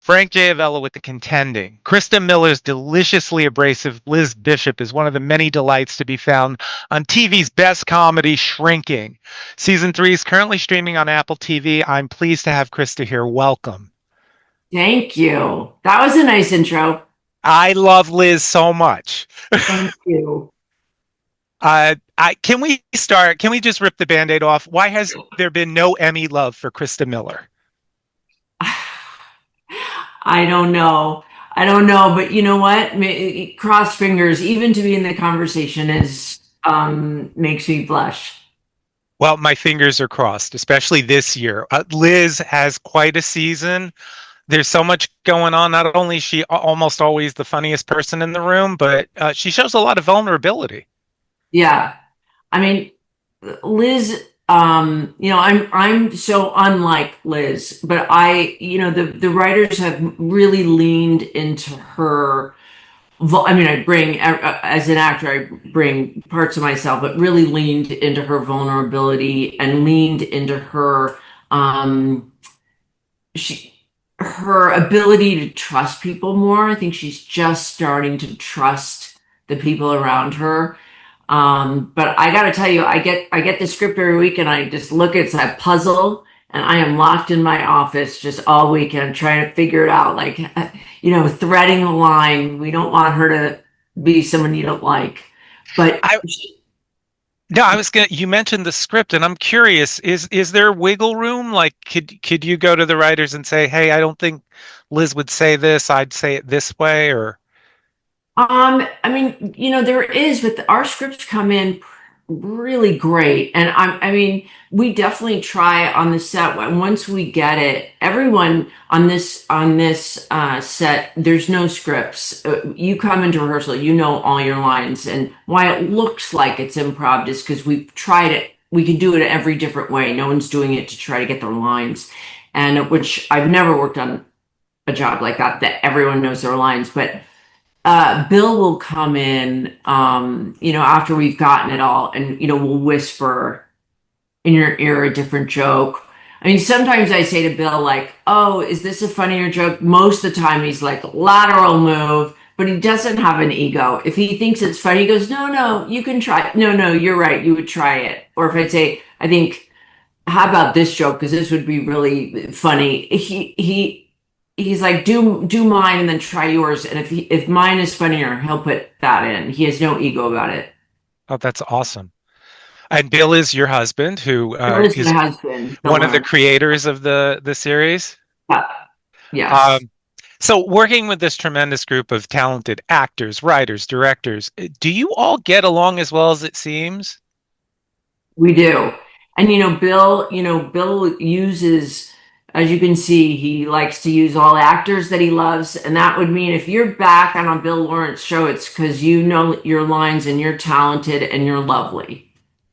Frank J. Avella with the Contending. Christa Miller's deliciously abrasive Liz Bishop is one of the many delights to be found on TV's best comedy, Shrinking. Season 3 is currently streaming on Apple TV. I'm pleased to have Christa here. Welcome. Thank you. That was a nice intro. I love Liz so much. Thank you. Can we start? Can we just rip the Band-Aid off? Why has there been no Emmy love for Christa Miller? I don't know. I don't know, but you know what? Cross fingers, even to be in the conversation is makes me blush. Well, my fingers are crossed, especially this year. Liz has quite a season. There's so much going on. Not only is she almost always the funniest person in the room, but she shows a lot of vulnerability. Yeah. I mean, Liz, I'm so unlike Liz, but the writers have really leaned into her. I bring, as an actor, I bring parts of myself, but really leaned into her vulnerability and leaned into um, she, her ability to trust people more. I think she's just starting to trust the people around her. But I got to tell you, I get the script every week and I just look at it's a puzzle and I am locked in my office just all weekend trying to figure it out. Like, threading the line. We don't want her to be someone you don't like, but I No, I was gonna. You mentioned the script, and I'm curious: is there wiggle room? Like, could you go to the writers and say, "Hey, I don't think Liz would say this. I'd say it this way," or there is, but our scripts come in really great. And we definitely try on the set. Once we get it, everyone on this set, there's no scripts. You come into rehearsal, you know all your lines. And why it looks like it's improv is because we've tried it. We can do it every different way. No one's doing it to try to get their lines. And which I've never worked on a job like that everyone knows their lines. But Bill will come in, after we've gotten it all, and we'll whisper in your ear a different joke. I mean, sometimes I say to Bill, like, "Oh, is this a funnier joke?" Most of the time, he's like, "Lateral move," but he doesn't have an ego. If he thinks it's funny, he goes, "No, no, you can try it. No, no, you're right. You would try it." Or if I say, "I think, how about this joke? Because this would be really funny." He's like, do mine and then try yours. And if mine is funnier, he'll put that in. He has no ego about it. oh, that's awesome. And Bill is your husband, who Bill is my is husband, one of the Miller. creators of the series. Yeah. Yes. Um, so, working with this tremendous group of talented actors, writers, directors, do you all get along as well as it seems? We do. And Bill uses, as you can see, he likes to use all actors that he loves. And that would mean if you're back on a Bill Lawrence show, it's because you know your lines and you're talented and you're lovely.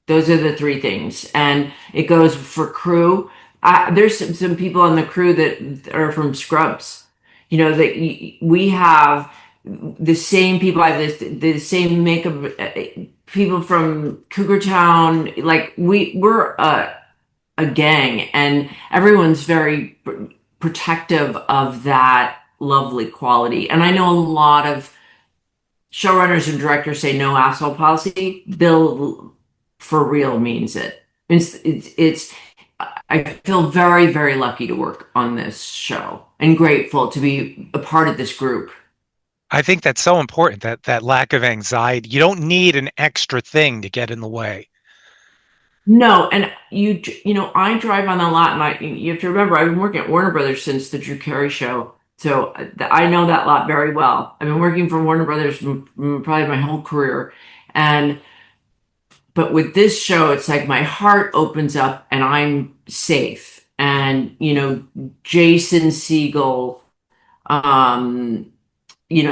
Those are the three things. And it goes for crew. There's some people on the crew that are from Scrubs. We have the same people. I have the same makeup people from Cougar Town. Like we're a gang, and everyone's very protective of that lovely quality. And I know a lot of showrunners and directors say no asshole policy. Bill, for real, means it. It's I feel very, very lucky to work on this show and grateful to be a part of this group. I think that's so important, that lack of anxiety. You don't need an extra thing to get in the way. No, and I drive on a lot, and you have to remember, I've been working at Warner Brothers since the Drew Carey show, so I know that lot very well. I've been working for Warner Brothers probably my whole career, and but with this show, it's like my heart opens up and I'm safe. And Jason Segel, um,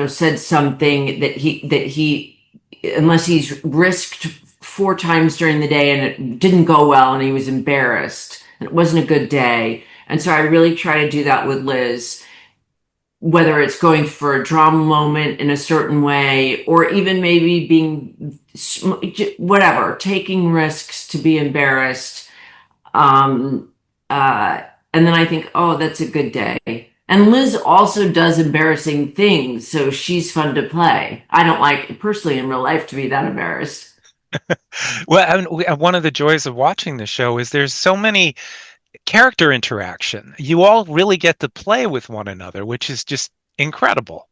said something that he unless he's risked four times during the day and it didn't go well and he was embarrassed and it wasn't a good day. And so I really try to do that with Liz, whether it's going for a drama moment in a certain way or even maybe being whatever, taking risks to be embarrassed. Um, uh, and then I think, oh, that's a good day. And Liz also does embarrassing things, so she's fun to play. I don't like personally in real life to be that embarrassed. Well, one of the joys of watching the show is there's so many character interaction. You all really get to play with one another, which is just incredible.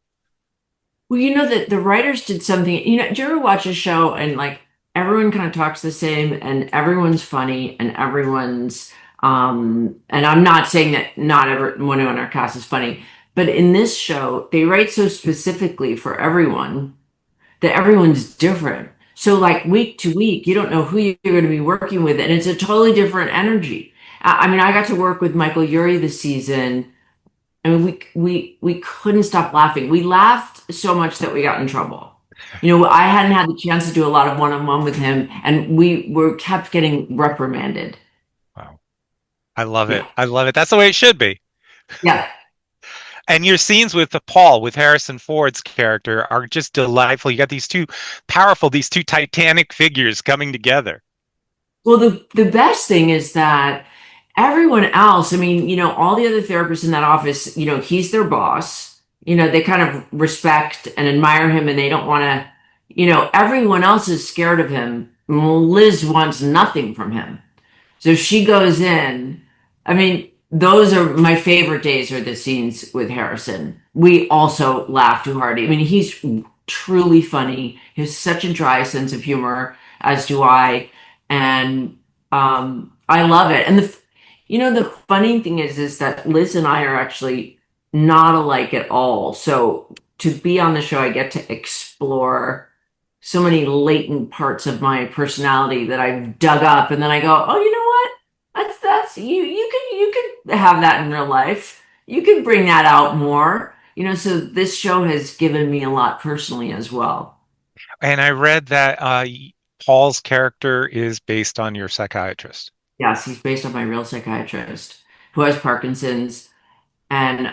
Well, you know that the writers did something. Do you ever watch a show and like everyone kind of talks the same and everyone's funny and everyone's and I'm not saying that not everyone on our cast is funny, but in this show, they write so specifically for everyone that everyone's different. So like week to week, you don't know who you're going to be working with, and it's a totally different energy. I mean, I got to work with Michael Urie this season, and we couldn't stop laughing. We laughed so much that we got in trouble. I hadn't had the chance to do a lot of one-on-one with him, and we were kept getting reprimanded. Wow. I love it. Yeah, I love it. That's the way it should be. yeah. And your scenes with the Paul, with Harrison Ford's character, are just delightful. You got these two titanic figures coming together. Well, the best thing is that everyone else, I mean, all the other therapists in that office, he's their boss. They kind of respect and admire him and they don't want to, everyone else is scared of him. Well, Liz wants nothing from him. So she goes in. I mean, those are my favorite days are the scenes with Harrison. We also laugh too hard. I mean, he's truly funny. He has such a dry sense of humor, as do I. And I love it. And the funny thing is that Liz and I are actually not alike at all. So to be on the show, I get to explore so many latent parts of my personality that I've dug up, and then I go, oh, you know what? That's you. You can have that in real life. You can bring that out more. So this show has given me a lot personally as well. And I read that Paul's character is based on your psychiatrist. Yes, he's based on my real psychiatrist who has Parkinson's, and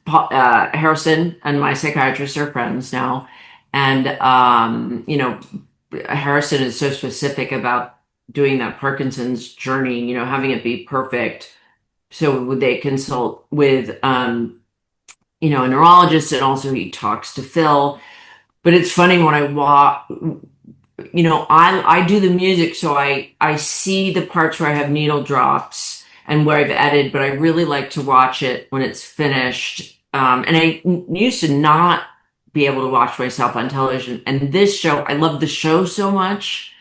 Harrison and my psychiatrist are friends now, and Harrison is so specific about doing that Parkinson's journey, having it be perfect. So would they consult with a neurologist, and also he talks to Phil. But it's funny when I walk, I do the music, so I see the parts where I have needle drops and where I've edited, but I really like to watch it when it's finished. And I used to not be able to watch myself on television. And this show, I love the show so much.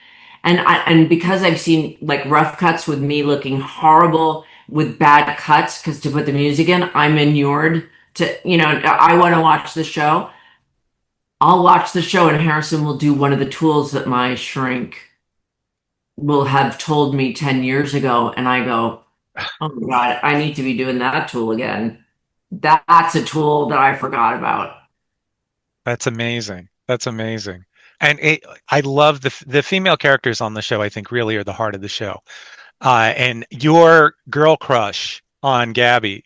And because I've seen like rough cuts with me looking horrible with bad cuts, because to put the music in, I'm inured to, I want to watch the show. I'll watch the show and Harrison will do one of the tools that my shrink will have told me 10 years ago. And I go, oh my God, I need to be doing that tool again. That's a tool that I forgot about. That's amazing. That's amazing. And I love the female characters on the show. I think really are the heart of the show. And your girl crush on Gabby,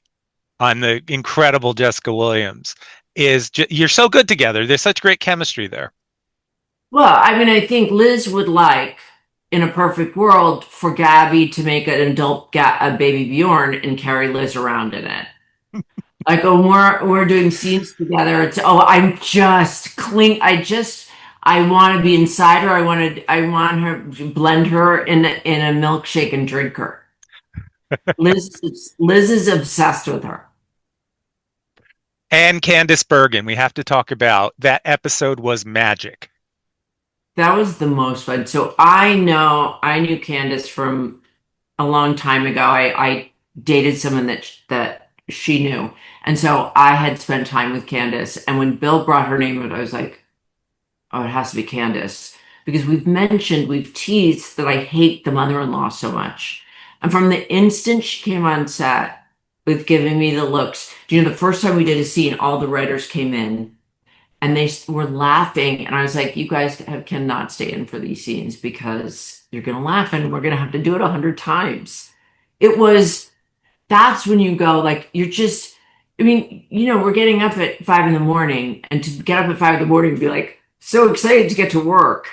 on the incredible Jessica Williams, you're so good together. There's such great chemistry there. Well, I mean, I think Liz would like, in a perfect world, for Gabby to make an adult a baby Bjorn and carry Liz around in it. Like when we're doing scenes together, it's I'm just I want to be inside her. I want her to blend her in a milkshake and drink her. Liz is obsessed with her. And Candice Bergen, we have to talk about that episode was magic. That was the most fun. So I knew Candace from a long time ago. I dated someone that she knew. And so I had spent time with Candace. And when Bill brought her name up, I was like, oh, it has to be Candace. Because we've teased that I hate the mother-in-law so much. And from the instant she came on set with giving me the looks, the first time we did a scene, all the writers came in and they were laughing. And I was like, you guys cannot stay in for these scenes because you're going to laugh and we're going to have to do it 100 times. That's when you go, like, I mean, we're getting up at 5 in the morning, and to get up at 5 in the morning and be like, so excited to get to work.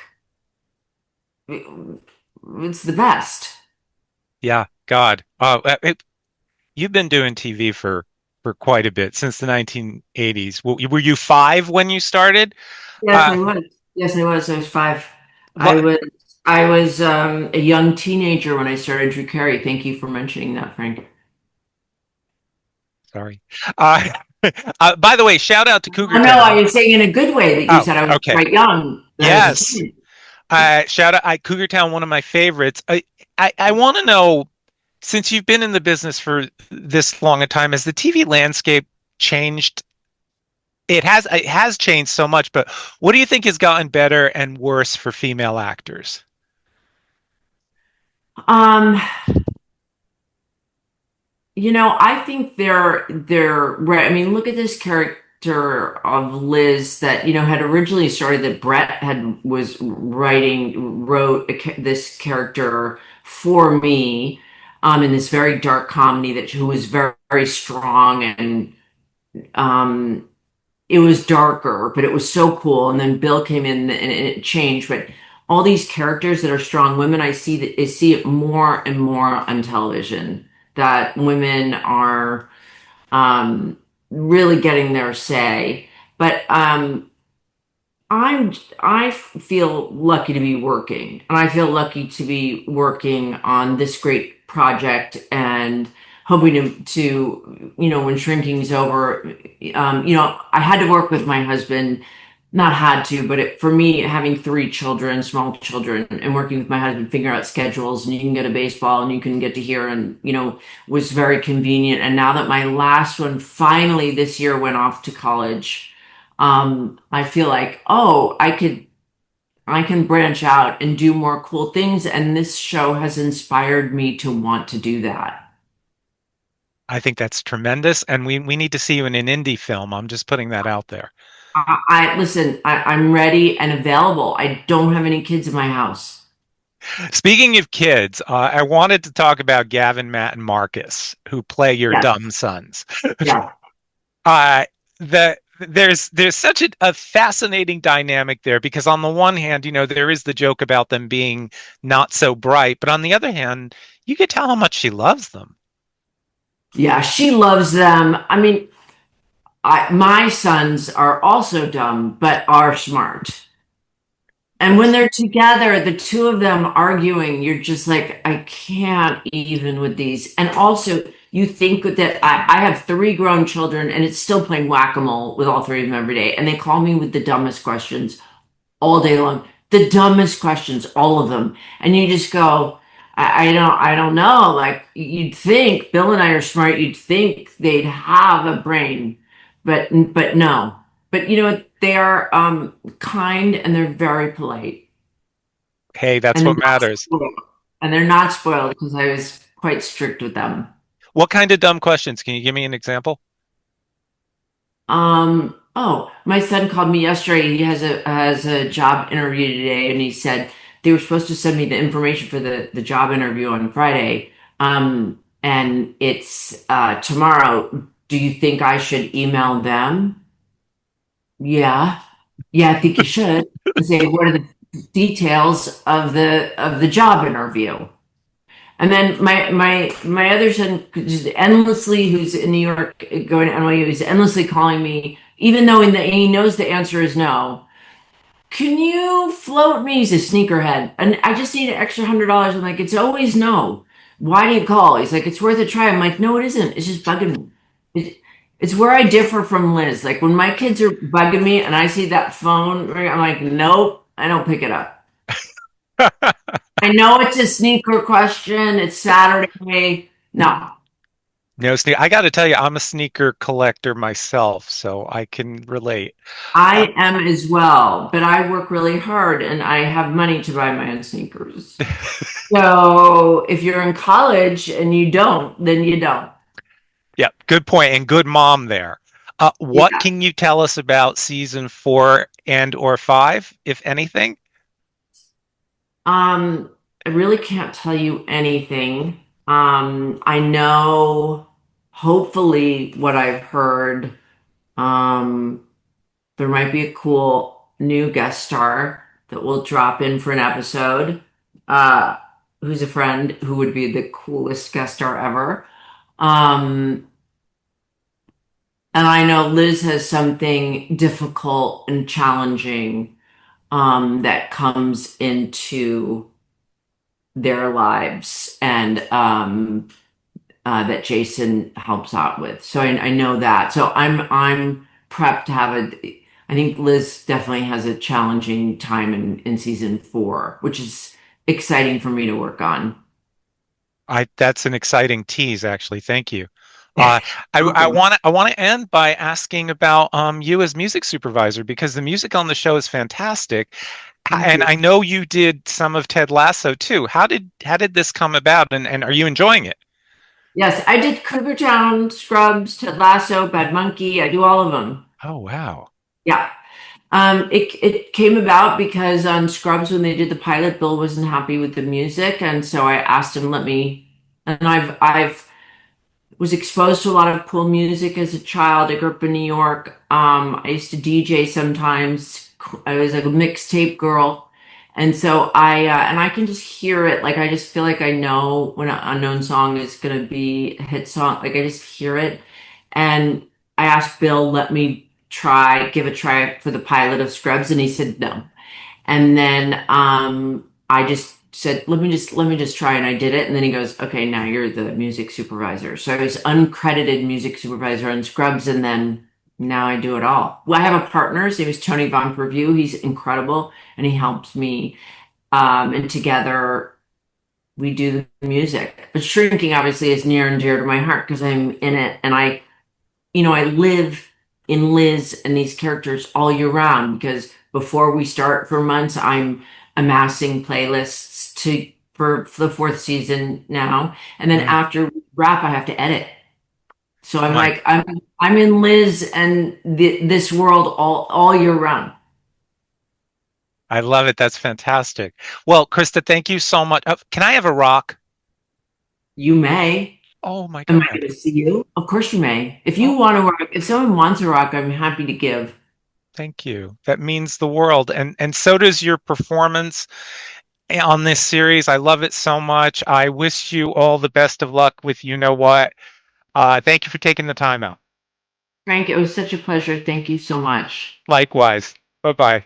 It's the best. Yeah, God. You've been doing TV for for quite a bit since the 1980s. Were you 5 when you started? Yes, Uh, I was. Yes, I was. I was five. I what? was I was a young teenager when I started Drew Carey. Thank you for mentioning that, Frank. Sorry. Uh, by the way, shout out to Cougar Oh no, I Town. was saying in a good way that you Oh, said I was okay. quite young. That I was a Yes. teenager. Shout out Cougar Town, one of my favorites. I want to know, since you've been in the business for this long a time, has the TV landscape changed? It has changed so much, but what do you think has gotten better and worse for female actors? Um, I think they're right. I mean, look at this character of Liz that, had originally started that Brett wrote this character for me, in this very dark comedy who was very, very strong and, um, it was darker, but it was so cool. And then Bill came in and it changed. But all these characters that are strong women, I see it more and more on television that women are um, really getting their say. But I feel lucky to be working, and I feel lucky to be working on this great project and hoping when shrinking's over, I had to work with my husband, not had to, but for me, having three children, small children, and working with my husband, figuring out schedules, and you can get a baseball and you can get to here, and was very convenient. And now that my last one finally this year went off to college, I feel like, oh, I can branch out and do more cool things, and this show has inspired me to want to do that. I think that's tremendous, and we need to see you in an indie film. I'm just putting that out there. Listen, I'm ready and available. I don't have any kids in my house. Speaking of kids, I wanted to talk about Gavin, Matt, and Marcus, who play your dumb Yes, sons. yeah. uh, there's such a fascinating dynamic there because on the one hand, there is the joke about them being not so bright, but on the other hand, you could tell how much she loves them. Yeah, she loves them. I mean, my sons are also dumb, but are smart. And when Yes. they're together, the two of them arguing, you're just like, I can't even with these. And also, you think that I have three grown children and it's still playing whack-a-mole with all three of them every day. And they call me with the dumbest questions all day long. The dumbest questions, all of them. And you just go, I don't know. Like you'd think Bill and I are smart. You'd think they'd have a brain, but no. But they are kind and they're very polite, Hey, that's and they're what not matters. spoiled. And they're not spoiled because I was quite strict with them. What kind of dumb questions? Can you give me an example? Oh, my son called me yesterday. He has a job interview today, and he said they were supposed to send me the information for the job interview on Friday. And it's tomorrow. Do you think I should email them? Yeah. Yeah, I think you should. And say, what are the details of the job interview? And then my other son, just endlessly, who's in New York going to NYU, he's endlessly calling me, even though he knows the answer is no. Can you float me? He's a sneakerhead, and I just need an extra $100. I'm like, it's always no. Why do you call? He's like, it's worth a try. I'm like, no, it isn't. It's just bugging me. It's where I differ from Liz. Like when my kids are bugging me and I see that phone, I'm like, nope, I don't pick it up. I know it's a sneaker question. It's Saturday. No, No sneak. I got to tell you, I'm a sneaker collector myself, so I can relate. Uh, I am as well, but I work really hard and I have money to buy my own sneakers. So if you're in college and you don't, then you don't. yeah, good point and good mom there. What Yeah. can you tell us about season 4 and or 5, if anything? I really can't tell you anything. I know, hopefully, what I've heard. Um, there might be a cool new guest star that will drop in for an episode. Uh, who's a friend who would be the coolest guest star ever. Um, And I know Liz has something difficult and challenging that comes into their lives and that Jason helps out with. So I know that. So I'm prepped to have a. I think Liz definitely has a challenging time in season 4, which is exciting for me to work on. I That's an exciting tease, actually. Thank you. Uh, I want to end by asking about you as music supervisor because the music on the show is fantastic, Thank and you. I know you did some of Ted Lasso too. How did this come about, and are you enjoying it? Yes, I did Cougar Town, Scrubs, Ted Lasso, Bad Monkey. I do all of them. Oh wow. Yeah. It came about because on Scrubs when they did the pilot, Bill wasn't happy with the music, and so I asked him let me. And I've was exposed to a lot of cool music as a child. I grew up in New York. I used to DJ sometimes. I was like a mixtape girl, and so and I can just hear it. Like I just feel like I know when an unknown song is gonna be a hit song. Like I just hear it, and I asked Bill let me give a try for the pilot of Scrubs, and he said no. And then I just said, let me just try, and I did it. And then he goes, okay, now you're the music supervisor. So I was uncredited music supervisor on Scrubs, and then now I do it all. Well, I have a partner. His name is Tony Von Perview. He's incredible, and he helps me. And together we do the music. But shrinking obviously is near and dear to my heart because I'm in it, and I live in Liz and these characters all year round because before we start for months, I'm amassing playlists for the 4th season now, and then Mm, after we wrap, I have to edit. So I'm my like, I'm in Liz and this world all year round. I love it. That's fantastic. Well, Krista, thank you so much. Can I have a rock? You may. Oh my Am I God. going to see you? Of course you may. If you Oh, want to rock, if someone wants a rock, I'm happy to give. thank you. That means the world. And so does your performance on this series. I love it so much. I wish you all the best of luck with you know what. Thank you for taking the time out. Frank, it was such a pleasure. Thank you so much. Likewise. Bye bye.